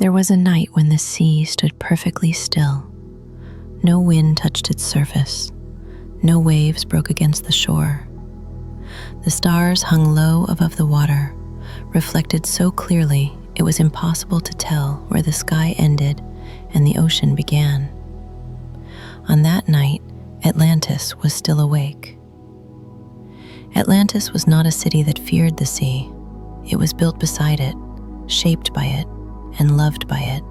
There was a night when the sea stood perfectly still. No wind touched its surface. No waves broke against the shore. The stars hung low above the water, reflected so clearly it was impossible to tell where the sky ended and the ocean began. On that night, Atlantis was still awake. Atlantis was not a city that feared the sea. It was built beside it, shaped by it, and loved by it.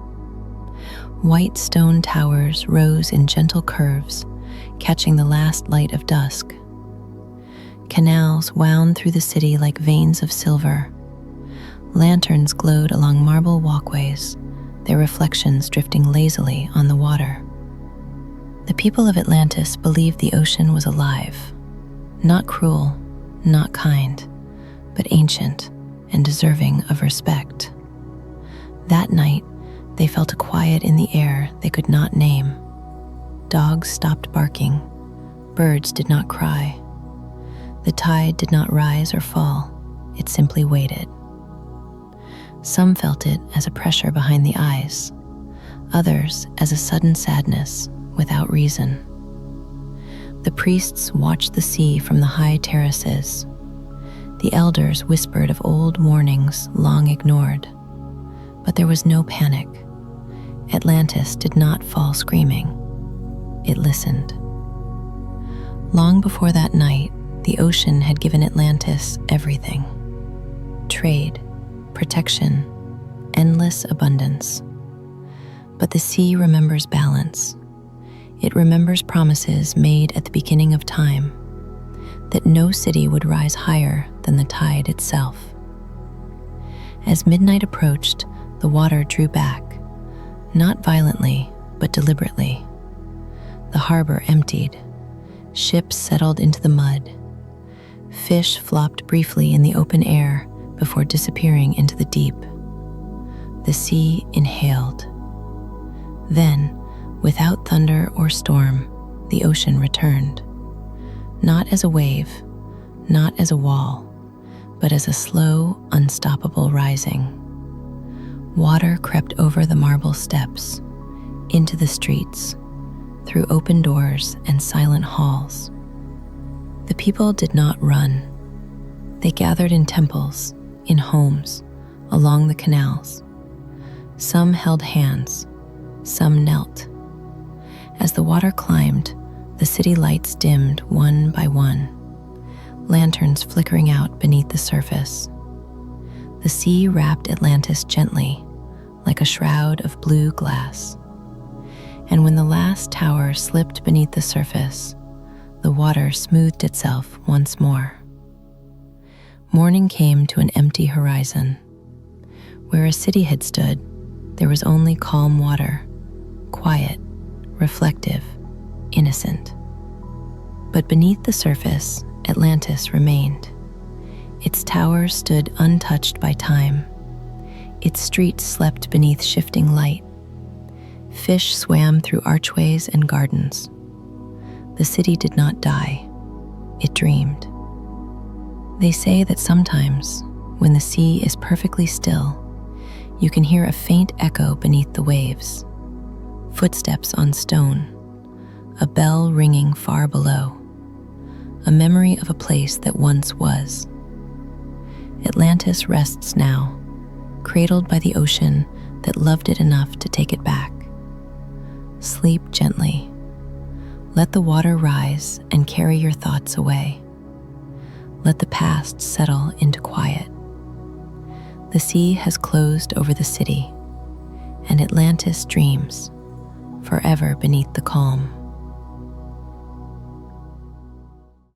White stone towers rose in gentle curves, catching the last light of dusk. Canals wound through the city like veins of silver. Lanterns glowed along marble walkways, their reflections drifting lazily on the water. The people of Atlantis believed the ocean was alive, not cruel, not kind, but ancient and deserving of respect. That night, they felt a quiet in the air they could not name. Dogs stopped barking. Birds did not cry. The tide did not rise or fall. It simply waited. Some felt it as a pressure behind the eyes, others as a sudden sadness without reason. The priests watched the sea from the high terraces. The elders whispered of old warnings long ignored. But there was no panic. Atlantis did not fall screaming. It listened. Long before that night, the ocean had given Atlantis everything: trade, protection, endless abundance. But the sea remembers balance. It remembers promises made at the beginning of time, that no city would rise higher than the tide itself. As midnight approached, the water drew back, not violently, but deliberately. The harbor emptied. Ships settled into the mud. Fish flopped briefly in the open air before disappearing into the deep. The sea inhaled. Then, without thunder or storm, the ocean returned. Not as a wave, not as a wall, but as a slow, unstoppable rising. Water crept over the marble steps, into the streets, through open doors and silent halls. The people did not run. They gathered in temples, in homes, along the canals. Some held hands, some knelt. As the water climbed, the city lights dimmed one by one, lanterns flickering out beneath the surface. The sea wrapped Atlantis gently, like a shroud of blue glass. And when the last tower slipped beneath the surface, the water smoothed itself once more. Morning came to an empty horizon. Where a city had stood, there was only calm water, quiet, reflective, innocent. But beneath the surface, Atlantis remained. Its towers stood untouched by time. Its streets slept beneath shifting light. Fish swam through archways and gardens. The city did not die. It dreamed. They say that sometimes, when the sea is perfectly still, you can hear a faint echo beneath the waves, footsteps on stone, a bell ringing far below, a memory of a place that once was. Atlantis rests now, cradled by the ocean that loved it enough to take it back. Sleep gently. Let the water rise and carry your thoughts away. Let the past settle into quiet. The sea has closed over the city, and Atlantis dreams, forever beneath the calm.